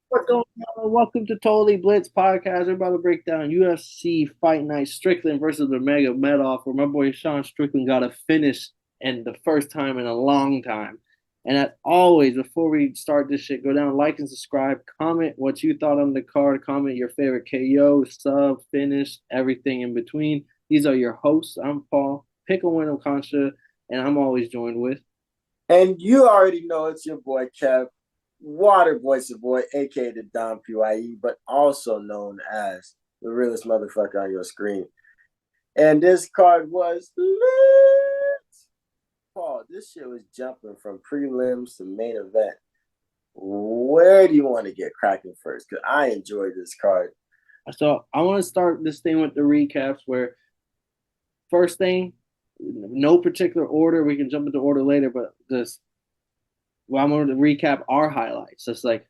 What's going on? Welcome to Totally Blitz Podcast. We're about to break down UFC Fight Night Strickland versus the Magomedov, where my boy Sean Strickland got a finish and the first time in a long time. And as always, before we start this shit, go down, like and subscribe, comment what you thought on the card, comment your favorite KO, sub, finish, everything in between. These are your hosts. I'm Paul, Pickle Window Concha, and I'm always joined with. And you already know it's your boy Kev, Water Voice of Boy, aka the Don PYE, but also known as the realest motherfucker on your screen. And this card was lit. Paul, this shit was jumping from prelims to main event. Where do you want to get cracking first? Because I enjoyed this card. So I want to start this thing with the recaps where first thing, no particular order. We can jump into order later, but this, well, I'm going to recap our highlights. Just like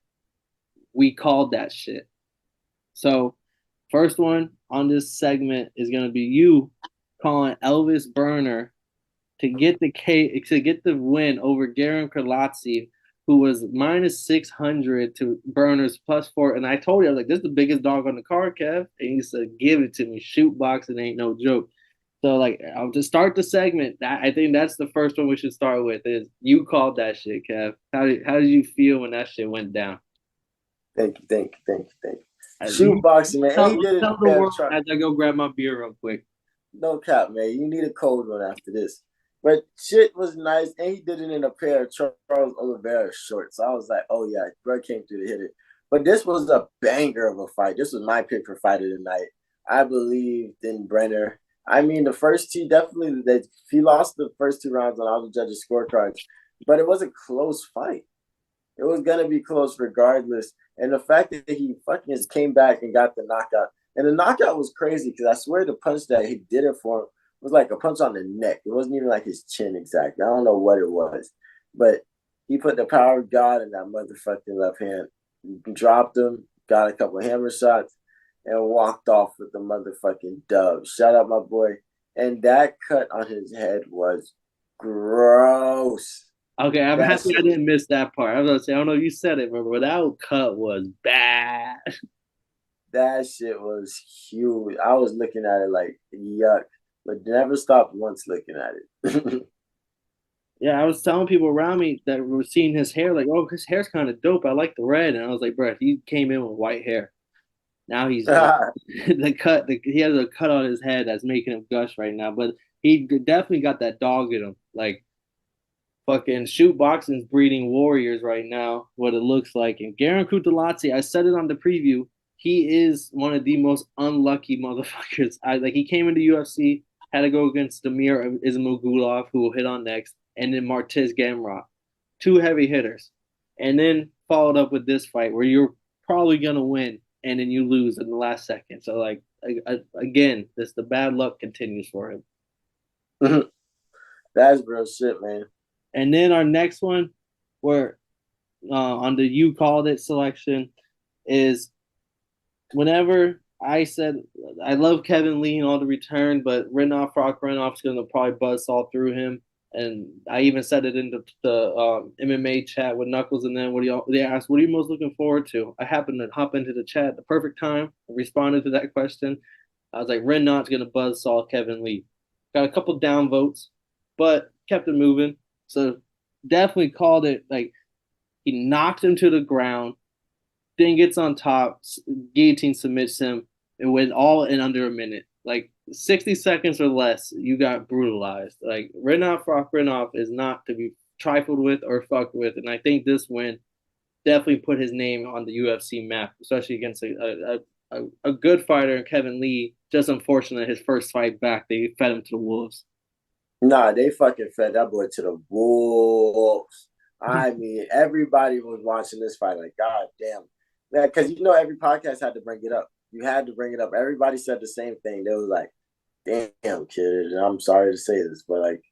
we called that shit. So, first one on this segment is going to be you calling Elvis Burner to get the win over Garen Krlatzi, who was minus 600 to Burner's plus 4. And I told you, I was like, this is the biggest dog on the card, Kev. And he said, give it to me. Shoot boxing ain't no joke. So like I'll just start the segment. I think that's the first one we should start with. Is you called that shit, Kev? How did you feel when that shit went down? Thank you. You Shoot boxing, man. And he did it in tell a the pair of world trunks. as I go grab my beer real quick. No cap, man. You need a cold one after this. But shit was nice, and he did it in a pair of Charles Oliveira shorts. So I was like, oh yeah, bro came through to hit it. But this was a banger of a fight. This was my pick for fight of the night. I believed in Brenner. I mean, the first two definitely he lost the first two rounds on all the judges' scorecards, but it was a close fight. It was gonna be close regardless. And the fact that he fucking just came back and got the knockout. And the knockout was crazy because I swear the punch that he did it for him was like a punch on the neck. It wasn't even like his chin exactly. I don't know what it was. But he put the power of God in that motherfucking left hand. Dropped him, got a couple of hammer shots, and walked off with the motherfucking dub. Shout out my boy. And that cut on his head was gross. Okay, I'm That happy I shit didn't miss that part. I was gonna say I don't know if you said it, but that cut was bad. That shit was huge. I was looking at it like yuck, but never stopped once looking at it. Yeah, I was telling people around me that were seeing his hair, like, oh, his hair's kind of dope. I like the red, and I was like, bro, he came in with white hair. Now he's like he has a cut on his head that's making him gush right now. But he definitely got that dog in him. Like fucking shoot boxing's breeding warriors right now. What it looks like. And Garen Kutalazzi, I said it on the preview. He is one of the most unlucky motherfuckers. I like he came into UFC, had to go against Demir Ismagulov, who will hit on next, and then Martez Gamrot, two heavy hitters, and then followed up with this fight where you're probably gonna win, and then you lose in the last second. So like again, this the bad luck continues for him. That's real shit, man. And then our next one, where on the you called it selection, is whenever I said I love Kevin Lee and all the return, but Renoff's gonna probably buzz all through him. And I even said it in the MMA chat with Knuckles, and then they asked, "What are you most looking forward to?" I happened to hop into the chat at the perfect time, I responded to that question. I was like, "Renot's gonna buzz saw Kevin Lee." Got a couple down votes, but kept it moving. So definitely called it like he knocked him to the ground, then gets on top, guillotine submits him, and went all in under a minute. Like 60 seconds or less, you got brutalized. Like Renoff is not to be trifled with or fucked with. And I think this win definitely put his name on the UFC map, especially against a good fighter in Kevin Lee. Just unfortunate his first fight back, they fed him to the wolves. Nah, they fucking fed that boy to the wolves. I mean, everybody was watching this fight like, God damn. Yeah, because you know every podcast had to bring it up. You had to bring it up. Everybody said the same thing. They was like, damn, kid, I'm sorry to say this, but like,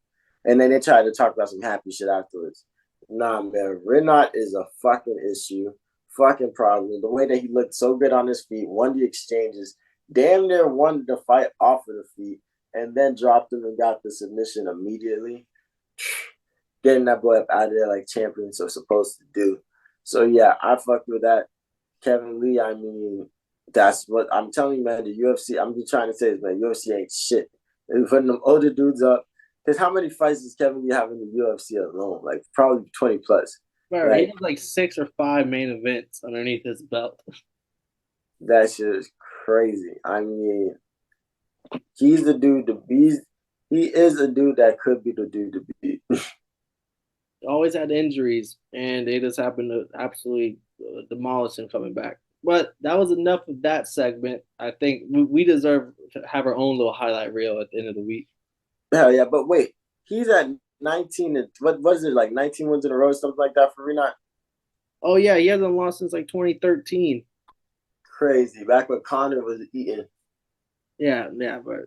and then they tried to talk about some happy shit afterwards. Nah, man, Renat is a fucking issue, fucking problem. The way that he looked so good on his feet, won the exchanges, damn near won the fight off of the feet, and then dropped him and got the submission immediately. Getting that boy up out of there like champions are supposed to do. So yeah, I fucked with that. Kevin Lee, I mean, that's what I'm telling you, man. The UFC, I'm just trying to say is, man, UFC ain't shit. They're putting them older dudes up. Because how many fights does Kevin Lee have in the UFC alone? Like, probably 20 plus. Bro, he Like, has like 6 or 5 main events underneath his belt. that shit is crazy. I mean, he's the dude to be. He is a dude that could be the dude to beat. Always had injuries, and they just happened to absolutely demolish him coming back. But that was enough of that segment. I think we deserve to have our own little highlight reel at the end of the week. Hell yeah, but wait, he's at 19 and what was it, like 19 wins in a row, something like that for Renat? Oh yeah, he hasn't lost since like 2013. Crazy. Back when Connor was eating. Yeah, yeah, but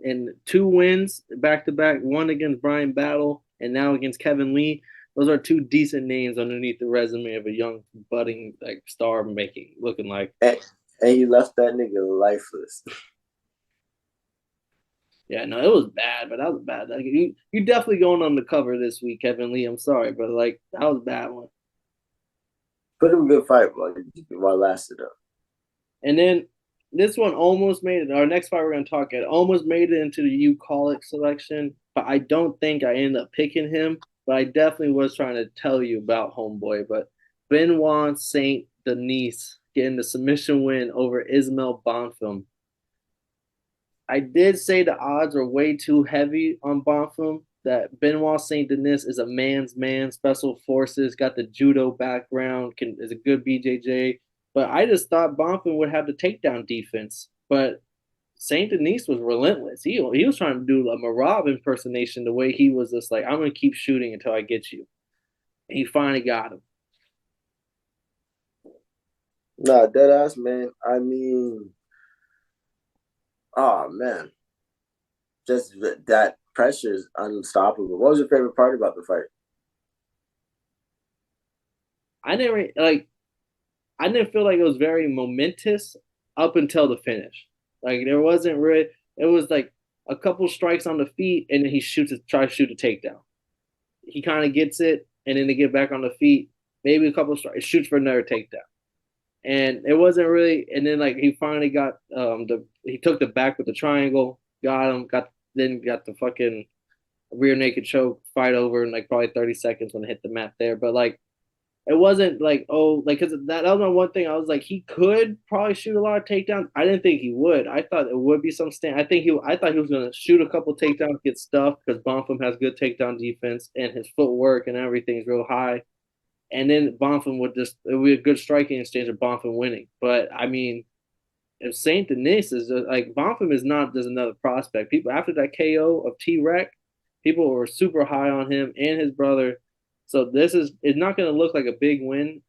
and 2 wins back to back, one against Brian Battle and now against Kevin Lee. Those are 2 decent names underneath the resume of a young budding like star making looking like. And he left that nigga lifeless. Yeah, no, it was bad, but that was bad. Like you definitely going on the cover this week, Kevin Lee. I'm sorry, but like that was a bad one. Put him a good fight while it lasted up. And then this one almost made it. Our next fight we're going to talk at almost made it into the You Call It selection, but I don't think I ended up picking him. But I definitely was trying to tell you about Homeboy. But Benoit Saint Denis getting the submission win over Ismail Bonfim. I did say the odds were way too heavy on Bonfim. That Benoit Saint Denis is a man's man, special forces, got the judo background, is a good BJJ. But I just thought Bonfim would have the takedown defense. But Saint Denis was relentless. He was trying to do a Marab impersonation the way he was just like, I'm gonna keep shooting until I get you. And he finally got him. Nah, dead ass, man. I mean, oh man. Just that pressure is unstoppable. What was your favorite part about the fight? I never like I didn't feel like it was very momentous up until the finish. Like there wasn't really. It was like a couple strikes on the feet, and then he tries to shoot a takedown. He kind of gets it, and then they get back on the feet. Maybe a couple strikes, shoots for another takedown, and it wasn't really. And then like he finally got he took the back with the triangle, got him, got the fucking rear naked choke fight over in like probably 30 seconds when it hit the mat there. But like it wasn't like because that was my one thing. I was like he could probably shoot a lot of takedowns. I didn't think he would. I thought it would be some stand. I thought he was gonna shoot a couple takedowns, get stuffed because Bonfim has good takedown defense and his footwork and everything's real high. And then Bonfim it would be a good striking exchange of Bonfim winning. But I mean, if Saint Denis is like Bonfim is not just another prospect. People after that KO of T Rec, people were super high on him and his brother. So it's not going to look like a big win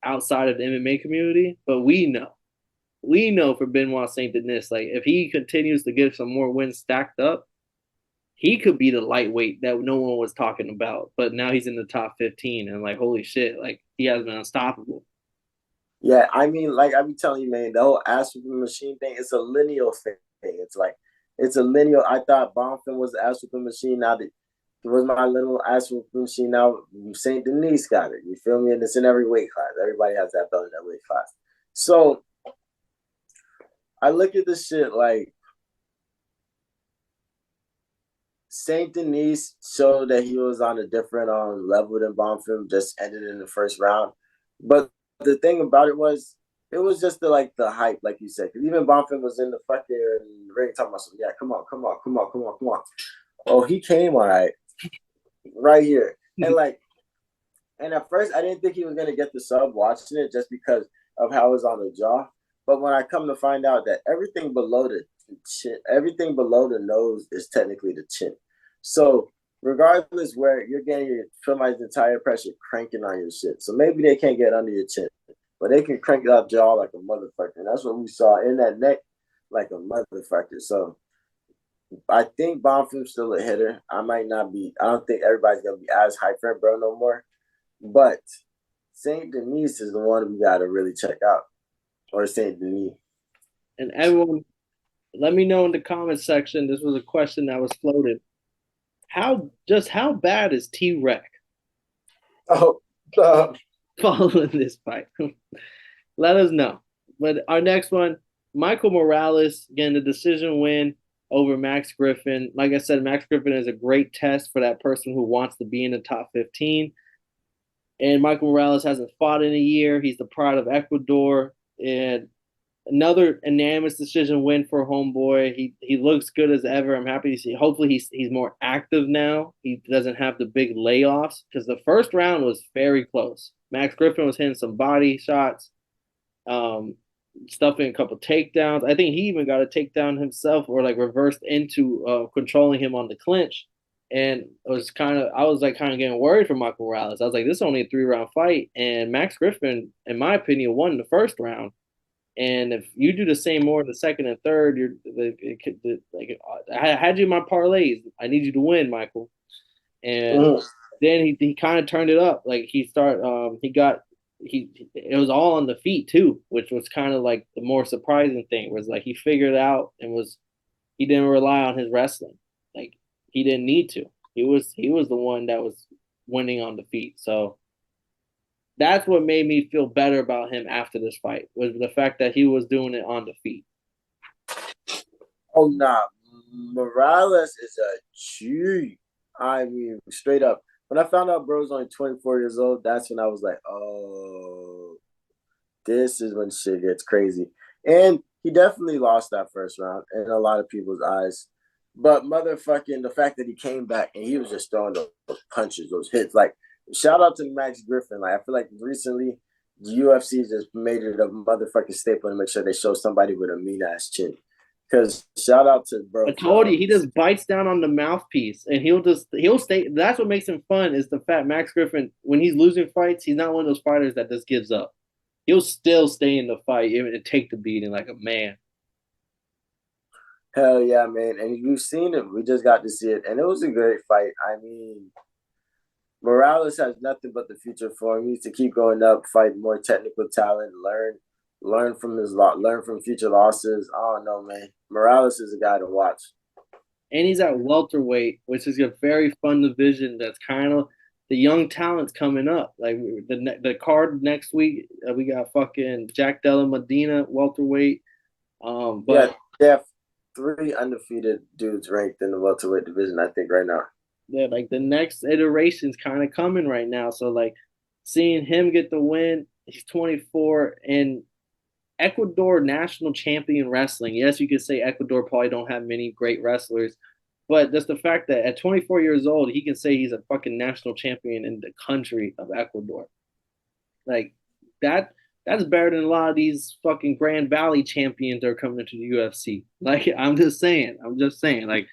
outside of the MMA community, but we know for Benoit Saint Denis, like if he continues to get some more wins stacked up, he could be the lightweight that no one was talking about. But now he's in the top 15, and like holy shit, like he has been unstoppable. Yeah, I mean, like I be telling you, man, the whole ass whooping machine thing, it's a lineal thing. It's like it's a lineal. I thought Bonfim was the ass whooping machine. Now that it was my little ass whooping machine. Now Saint Denis got it. You feel me? And it's in every weight class. Everybody has that belt in that weight class. So I look at this shit like Saint Denis showed that he was on a different level than Bonfim. Just ended in the first round, but the thing about it was just the hype, like you said. Because even Bonfim was in the fucking ring talking about, yeah, come on, come on, come on, come on, come on. Oh, he came all right here, and at first I didn't think he was gonna get the sub watching it just because of how it was on the jaw. But when I come to find out that everything below the chin, everything below the nose is technically the chin, so regardless where you're getting your somebody's entire pressure cranking on your shit. So maybe they can't get under your chin, but they can crank that jaw like a motherfucker. And that's what we saw in that neck, like a motherfucker. So I think Bonfim's still a hitter. I don't think everybody's gonna be as hyped for him, bro, no more. But Saint Denis is the one we gotta really check out. Or Saint Denis. And everyone, let me know in the comment section. This was a question that was floated. How bad is T Rec Oh, following this fight? Let us know. But our next one, Michael Morales getting the decision win over Max Griffin. Like I said, Max Griffin is a great test for that person who wants to be in the top 15. And Michael Morales hasn't fought in a year. He's the pride of Ecuador. And another unanimous decision win for Homeboy. He looks good as ever. I'm happy to see. Hopefully he's more active now. He doesn't have the big layoffs because the first round was very close. Max Griffin was hitting some body shots, um, stuffing a couple takedowns. I think he even got a takedown himself or like reversed into controlling him on the clinch. And it was I was like kind of getting worried for Michael Morales. I was like, this is only a 3 round fight, and Max Griffin, in my opinion, won the first round. And if you do the same more in the second and third, you're like I had you in my parlays. I need you to win, Michael. And Mm. then he kind of turned it up. Like he got he it was all on the feet too, which was kind of like the more surprising thing. Was like he figured it out and he didn't rely on his wrestling. Like he didn't need to. He was the one that was winning on the feet. So that's what made me feel better about him after this fight was the fact that he was doing it on the feet. Oh nah, Morales is a G. I mean, straight up. When I found out bro was only 24 years old, that's when I was like, oh, this is when shit gets crazy. And he definitely lost that first round in a lot of people's eyes. But motherfucking the fact that he came back and he was just throwing those punches, those hits. Like, shout out to Max Griffin. Like, I feel like recently the UFC just made it a motherfucking staple to make sure they show somebody with a mean ass chin. Because shout out to I bro told for you he just bites down on the mouthpiece and he'll stay. That's what makes him fun is the fact Max Griffin when he's losing fights, he's not one of those fighters that just gives up. He'll still stay in the fight even and take the beating like a man. hell yeah, man. And you've seen it. We just got to see it. And it was a great fight. I mean, Morales has nothing but the future for him. He needs to keep going up, fight more technical talent, learn from learn from future losses. I don't know, man. Morales is a guy to watch. And he's at welterweight, which is a very fun division. That's kind of the young talents coming up. Like the card next week, we got fucking Jack Della Medina welterweight. Yeah, But they have three undefeated dudes ranked in the welterweight division, I think, right now. yeah, like the next iteration's kind of coming right now. So like seeing him get the win, he's 24 and Ecuador national champion wrestling. Yes, you could say Ecuador probably don't have many great wrestlers, but just the fact that at 24 years old, he can say he's a fucking national champion in the country of Ecuador. Like that that's better than a lot of these fucking Grand Valley champions that are coming into the UFC. Like I'm just saying, like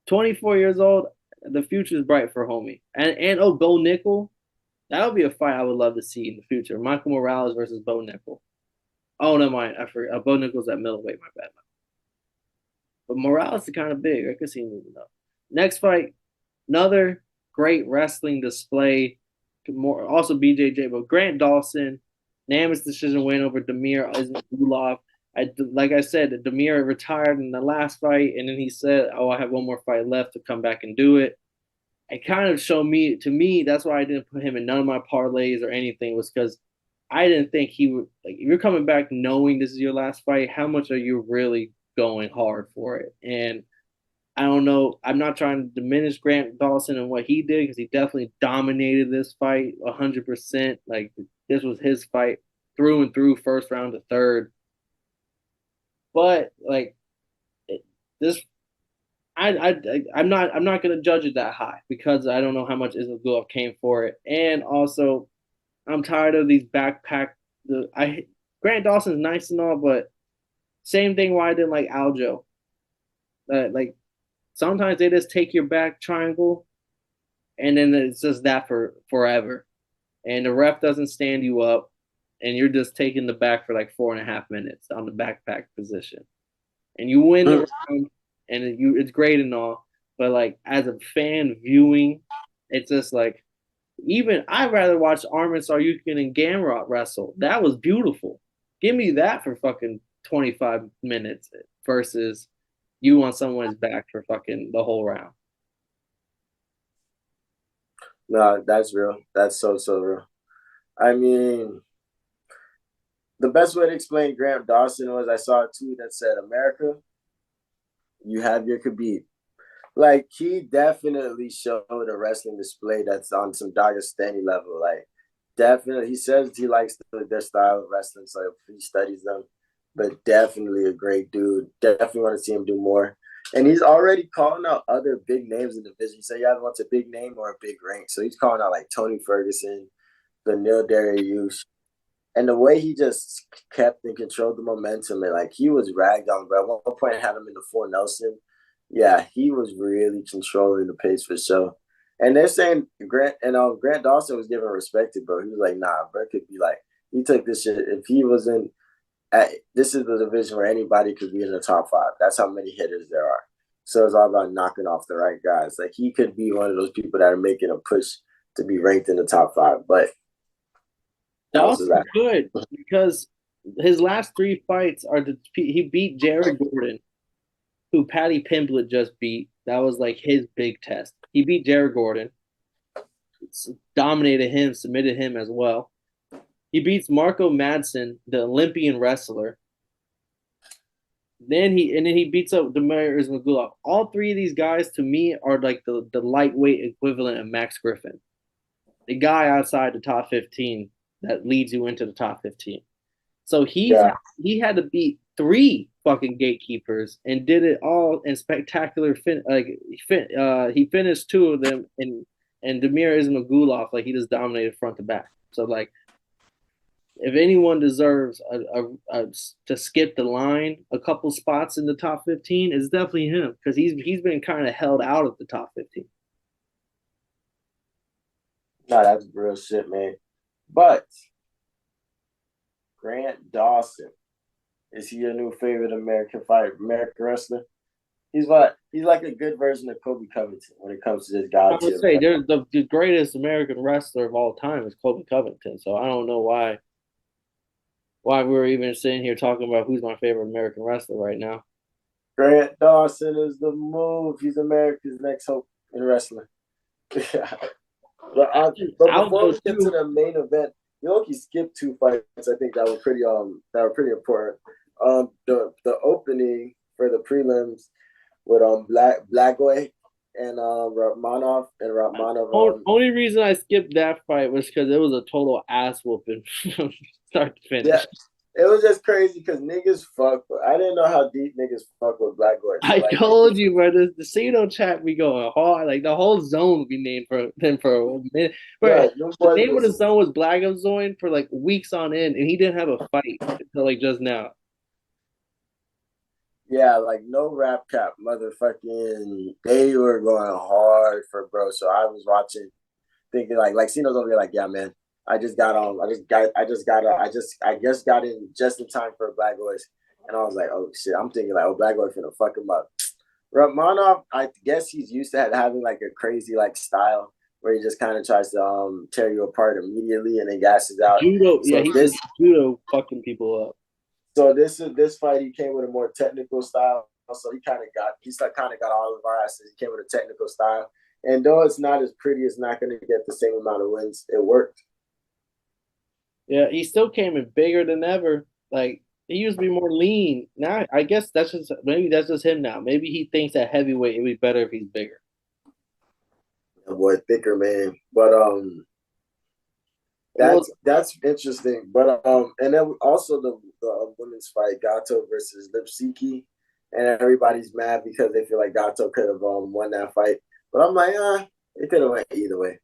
24 years old, the future is bright for homie. And oh, Bo Nickel, that would be a fight I would love to see in the future. Michael Morales versus Bo Nickel. Oh no, mind I forgot. Bo Nickel's at middleweight. My bad. But Morales is kind of big. I could see him moving up. Next fight, another great wrestling display. More also BJJ, but Grant Dawson, unanimous decision win over Demir Ismagulov. Like I said, Demir retired in the last fight, and then he said, "Oh, I have one more fight left to come back and do it." It kind of showed me to me that's why I didn't put him in none of my parlays or anything was because I didn't think he would like if you're coming back knowing this is your last fight, how much are you really going hard for it? And I don't know. I'm not trying to diminish Grant Dawson and what he did because he definitely dominated this fight 100%. Like this was his fight through and through, first round to third. But like this, I'm not gonna judge it that high because I don't know how much Ismagulov came for it, and also I'm tired of these backpack. I Grant Dawson's nice and all, but same thing why I didn't like Aljo. Like sometimes they just take your back triangle and then it's just that for forever. And the ref doesn't stand you up, and you're just taking the back for like 4.5 minutes on the backpack position, and you win the round, and it's great and all, but like as a fan viewing, it's just like even I'd rather watch Armin Saryukin and Gamrot wrestle. That was beautiful. Give me that for fucking 25 minutes versus you on someone's back for fucking the whole round. No, that's real. That's so real. I mean, the best way to explain Grant Dawson was I saw a tweet that said, "America, you have your Khabib." Like he definitely showed a wrestling display that's on some Dagestani level. Like definitely, he says he likes their style of wrestling, so he studies them. But definitely a great dude. Definitely want to see him do more. And he's already calling out other big names in the division. So you either want a big name or a big rank. So he's calling out like Tony Ferguson, Beneil Dariush, and the way he just kept and controlled the momentum, and like he was ragged on, bro. At one point, had him in the full Nelson. Yeah, he was really controlling the pace for sure. And they're saying Grant Dawson was giving respect to bro. He was like, nah, bro could be like he took this shit. If he was in, this is the division where anybody could be in the top five. That's how many hitters there are. So it's all about knocking off the right guys. Like he could be one of those people that are making a push to be ranked in the top five. But Dawson's good because his last three fights he beat Jared Gordon, who Paddy Pimblett just beat. That was like his big test. He beat Jared Gordon, dominated him, submitted him as well. He beats Marco Madsen, the Olympian wrestler. Then he beats up Demir Ismagulov. All three of these guys to me are like the lightweight equivalent of Max Griffin, the guy outside the top 15 that leads you into the top 15. So he had to beat three fucking gatekeepers and did it all in spectacular he finished two of them and Demir Ismagulov like he just dominated front to back. So like if anyone deserves to skip the line a couple spots in the top 15, it's definitely him because he's been kind of held out of the top 15. No, that's real shit, man. But Grant Dawson, is he your new favorite American wrestler? He's what? He's like a good version of Kobe Covington when it comes to this guy. I would say there's the greatest American wrestler of all time is Kobe Covington. So I don't know why we're even sitting here talking about who's my favorite American wrestler right now. Grant Dawson is the move. He's America's next hope in wrestling. But before we get to the main event, he skipped two fights. I think that were pretty important. The opening for the prelims with Blagoy and Rahmanov. Only reason I skipped that fight was because it was a total ass whooping from start to finish. Yeah, it was just crazy because niggas fuck. I didn't know how deep niggas fuck with Blagoy. So I told you, bro. The Casino chat be going hard. Like the whole zone would be named for him for a minute. Bro, the name of the zone was Blagozoin for like weeks on end, and he didn't have a fight until like just now. Yeah, like no rap cap, motherfucking. They were going hard for bro. So I was watching, thinking like Cino's over there, like, yeah, man. I just got in just in time for Black Boys. And I was like, oh shit. I'm thinking like, oh, Black Boy finna fuck him up. Rahmanov, I guess he's used to having like a crazy like style where he just kind of tries to tear you apart immediately and then gasses out. Judo, so yeah, judo fucking people up. So this fight, he came with a more technical style. So he kind of got all of our asses. He came with a technical style. And though it's not as pretty, it's not going to get the same amount of wins. It worked. Yeah, he still came in bigger than ever. Like he used to be more lean. Now I guess that's just him now. Maybe he thinks that heavyweight it'd be better if he's bigger. Yeah, boy, thicker man. But that's interesting. But and then also the women's fight, Gato versus Lipsicki, and everybody's mad because they feel like Gato could have won that fight. But I'm like, it could have went either way.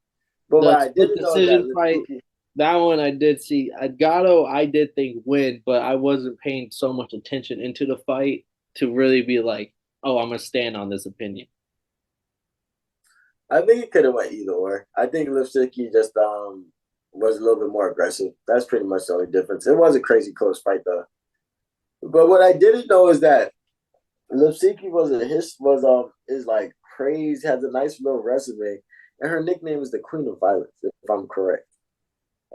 But what I didn't know that Lipsicki, that one I did see. Gato, I did think win, but I wasn't paying so much attention into the fight to really be like, oh, I'm gonna stand on this opinion. I think it could have went either way. I think Lipsicki just was a little bit more aggressive. That's pretty much the only difference. It was a crazy close fight though. But what I didn't know is that Lipsicki is like crazy, has a nice little resume, and her nickname is the Queen of Violence, if I'm correct.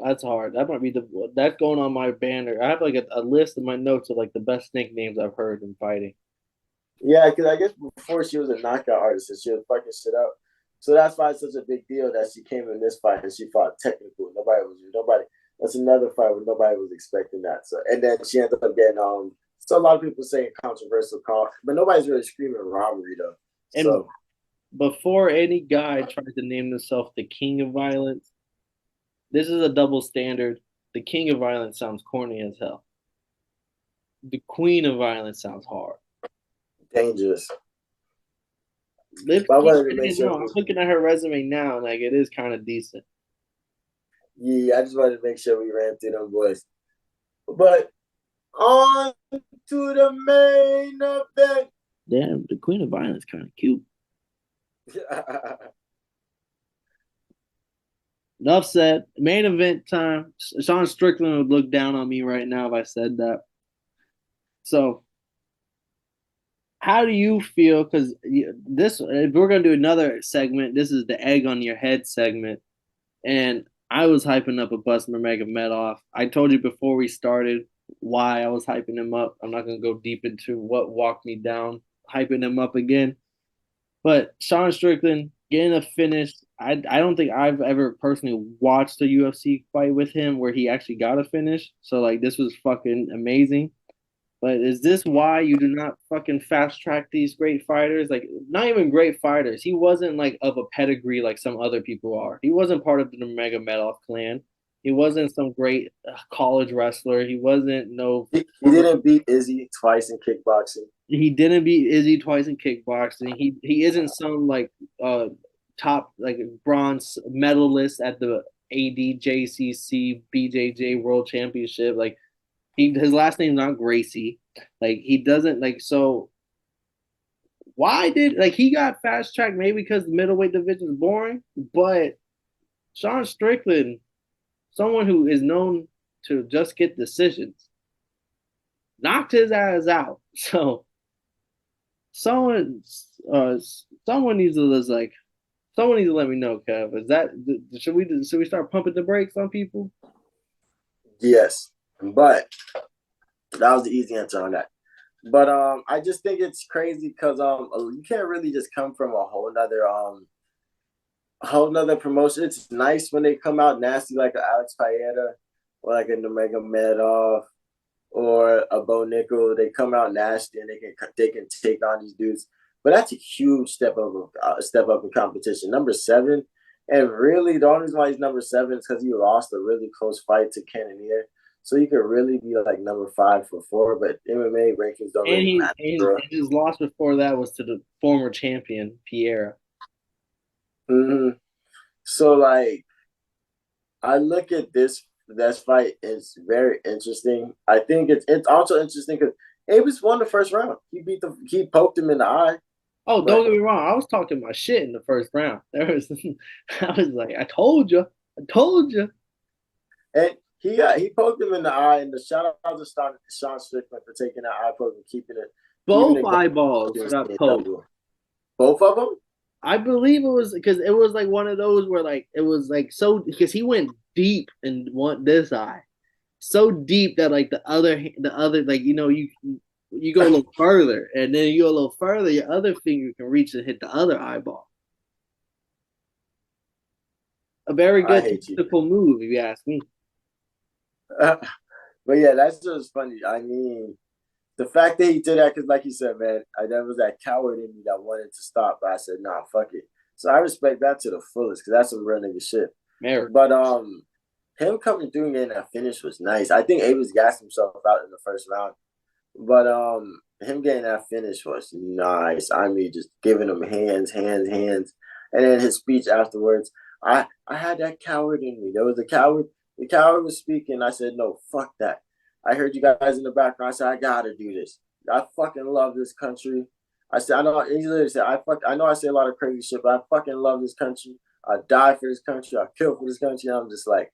That's hard. That might be that's going on my banner. I have like a list in my notes of like the best nicknames I've heard in fighting. Yeah, because I guess before she was a knockout artist and she was fucking shit up. So that's why it's such a big deal that she came in this fight and she fought technical. That's another fight where nobody was expecting that. So and then she ended up getting so a lot of people saying controversial call, but nobody's really screaming robbery though. And So before any guy tries to name himself the king of violence, this is a double standard. The king of violence sounds corny as hell. The queen of violence sounds hard. dangerous. Let's But I keep wanted to make saying sure. no. I'm looking at her resume now, and like it is kind of decent. Yeah, I just wanted to make sure we ran through them boys. But on to the main event. Damn, the queen of violence kind of cute. Enough said. Main event time. Sean Strickland would look down on me right now if I said that. So, how do you feel? Because this, if we're gonna do another segment, this is the egg on your head segment, and I was hyping up a Busmer Magomedov. I told you before we started why I was hyping him up. I'm not gonna go deep into what walked me down hyping him up again. But Sean Strickland getting a finish. I don't think I've ever personally watched a UFC fight with him where he actually got a finish. So like this was fucking amazing. But is this why you do not fucking fast track these great fighters? Like not even great fighters. He wasn't like of a pedigree like some other people are. He wasn't part of the Magomedov clan. He wasn't some great college wrestler. He wasn't no. He didn't beat Izzy twice in kickboxing. He didn't beat Izzy twice in kickboxing. He isn't some like top like bronze medalist at the ADJCC BJJ World Championship. Like his last name's not Gracie. Like he doesn't like so. Why did like he got fast tracked? Maybe because the middleweight division is boring. But Sean Strickland, someone who is known to just get decisions, knocked his ass out. So someone uh someone needs to just like someone needs to let me know, Kev. Is that should we start pumping the brakes on people? Yes, but that was the easy answer on that. But I just think it's crazy because you can't really just come from a whole nother promotion. It's nice when they come out nasty like a Alex Paeta or like a Magomedov or a Bo Nickel. They come out nasty and they can take on these dudes. But that's a huge step up in competition. Number 7, and really the only reason why he's number 7 is because he lost a really close fight to Cannonier. So you could really be like number 5 for 4, but MMA rankings don't And really he matter, and bro. his loss before that was to the former champion Pierre. Mm-hmm. So like I look at this fight is very interesting. I think it's also interesting because Avis won the first round. He poked him in the eye, Oh, don't but get me wrong. I was talking my shit in the first round. There was, I was like, I told you, I told you. and he poked him in the eye. And the shout out to Sean Strickland for taking that eye poke and keeping Both it eyeballs going. got poked. Both of them. I believe it was because it was like one of those where like it was like so because he went deep and want this eye so deep that like the other like you go a little further and then you go a little further your other finger can reach and hit the other eyeball. A very I good hate you. tactical move if you ask me. But yeah, that's just funny. I mean, the fact that he did that, because like you said, man, there was that coward in me that wanted to stop, but I said, nah, fuck it. So I respect that to the fullest, because that's some real nigga shit. America. But him coming through and getting that finish was nice. I think Avis gassed himself out in the first round. But him getting that finish was nice. I mean, just giving him hands, hands, hands. And then his speech afterwards, I had that coward in me. There was a coward. The coward was speaking. I said, no, fuck that. I heard you guys in the background. I said, I gotta do this. I fucking love this country. I said, I know. He literally said, I know I say a lot of crazy shit, but I fucking love this country. I die for this country. I kill for this country. And I'm just like,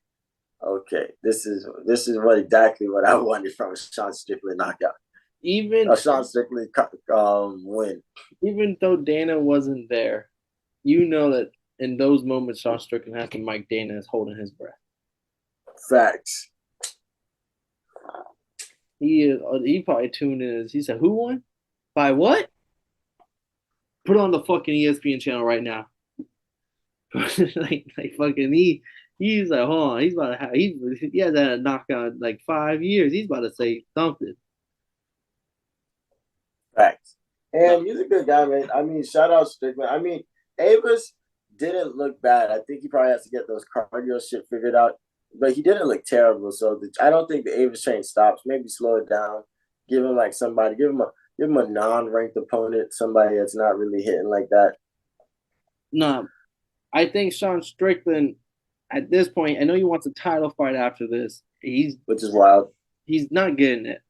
okay, this is what exactly what I wanted from a Sean Strickland knockout. Even A Sean Strickland win. even though Dana wasn't there, you know that in those moments Sean Strickland has to Mike Dana is holding his breath. Facts. He probably tuned in. He said, "Who won? By what? Put on the fucking ESPN channel right now." like fucking He's like, hold on, he's about to have he has had a knockout in like 5 years. He's about to say something. Facts. No, And he's a good guy, man. I mean, shout out Strickland. I mean, Avis didn't look bad. I think he probably has to get those cardio shit figured out. But he didn't look terrible. So I don't think the Avis train stops. Maybe slow it down. Give him like somebody. Give him a non-ranked opponent. Somebody that's not really hitting like that. no. I think Sean Strickland at this point, I know he wants a title fight after this. Which is wild. He's not getting it.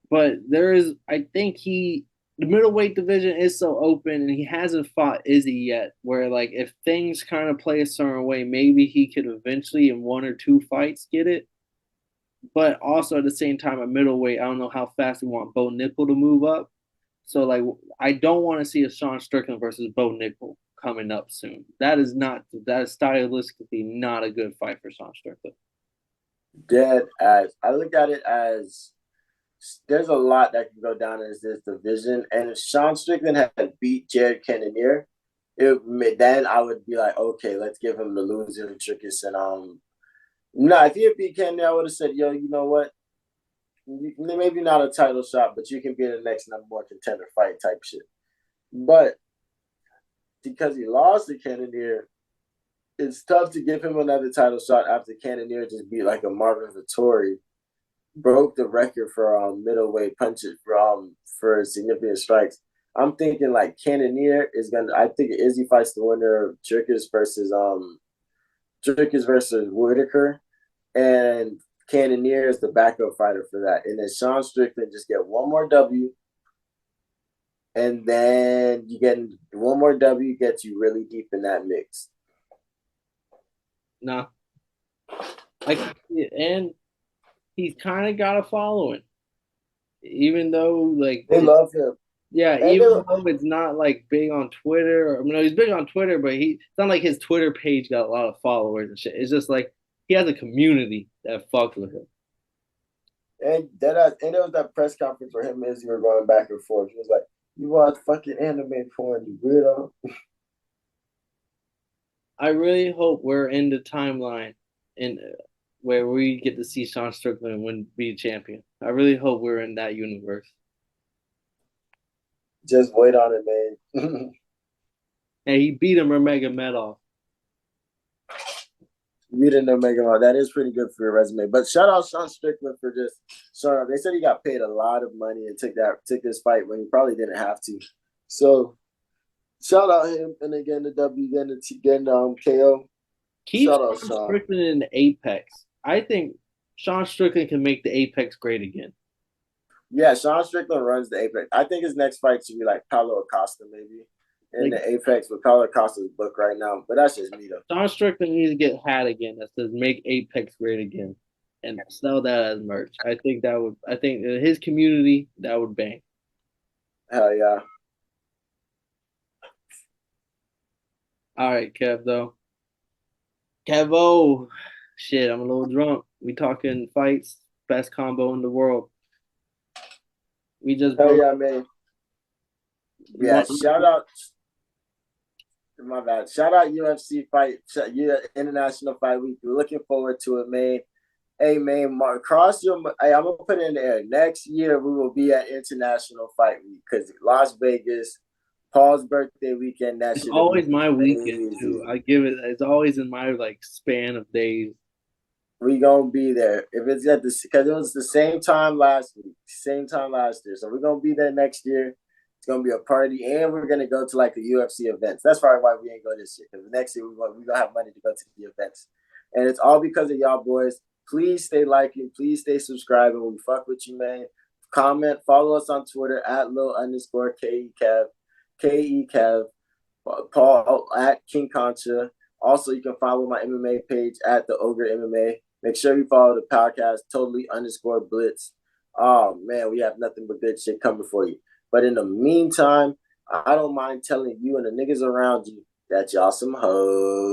But there is, I think the middleweight division is so open, and he hasn't fought Izzy yet. Where like if things kind of play a certain way, maybe he could eventually in one or two fights get it. But also at the same time, at middleweight, I don't know how fast we want Bo Nickel to move up. So like, I don't want to see a Sean Strickland versus Bo Nickel coming up soon. That is stylistically not a good fight for Sean Strickland. Dead as I look at it as there's a lot that can go down in this division. And if Sean Strickland had beat Jared Cannonier, then I would be like, okay, let's give him the loser tricks. And no, if he had beat Cannonier, I would have said, yo, you know what? Maybe not a title shot, but you can be in the next number one contender fight type shit. But because he lost to Cannonier, it's tough to give him another title shot after Cannonier just beat like a Marvin Vettori, broke the record for middleweight punches for significant strikes. I'm thinking like Cannonier is gonna. I think Izzy fights the winner of Jerkis versus Whitaker, and Cannonier is the backup fighter for that. And then Sean Strickland just get one more W, and then you get one more W gets you really deep in that mix. No, like, and he's kind of got a following, even though like they love him. Yeah, And even though it's not like big on Twitter. I mean, he's big on Twitter, but it's not like his Twitter page got a lot of followers and shit. It's just like he has a community that fucks with him. And it was that press conference where him and Izzy were going back and forth. He was like, "You watch fucking anime porn, you weirdo." I really hope we're in the timeline in where we get to see Sean Strickland be champion. I really hope we're in that universe. Just wait on it, man. And he beat him Magomedov. We didn't know Magomedov. That is pretty good for your resume. But shout out Sean Strickland for just showing up. They said he got paid a lot of money and took this fight when he probably didn't have to. So shout out him, and again the W, again KO. Keep Sean Strickland in the Apex. I think Sean Strickland can make the Apex great again. Yeah, Sean Strickland runs the Apex. I think his next fight should be like Paulo Acosta, maybe. In the Apex with Paulo Acosta's book right now. But that's just me, though. Sean Strickland needs to get a hat again that says "Make Apex Great Again" and sell that as merch. I think his community, that would bang. Hell yeah. All right, Kev, though. Kevo. Shit, I'm a little drunk. We talking fights, best combo in the world. We just Hell yeah, man. Yeah, shout out. My bad. Shout out UFC fight, International Fight Week. We're looking forward to it, man. Hey, man, cross your. Hey, I'm gonna put it in there. Next year we will be at International Fight Week because Las Vegas, Paul's birthday weekend. That it's always my weekend too. I give it. It's always in my like span of days. We gonna be there if it's at this because it was the same time last week, same time last year. So we're gonna be there next year. It's gonna be a party, and we're gonna go to like the UFC events. That's probably why we ain't go this year. Because next year we're gonna have money to go to the events, and it's all because of y'all boys. Please stay liking, please stay subscribing. We fuck with you, man. Comment, follow us on Twitter at @Lil_KEKev, KEKev, Paul at King Concha. Also, you can follow my MMA page at the Ogre MMA. Make sure you follow the podcast, Totally_Blitz. Oh man, we have nothing but good shit coming for you. But in the meantime, I don't mind telling you and the niggas around you that y'all some hoes.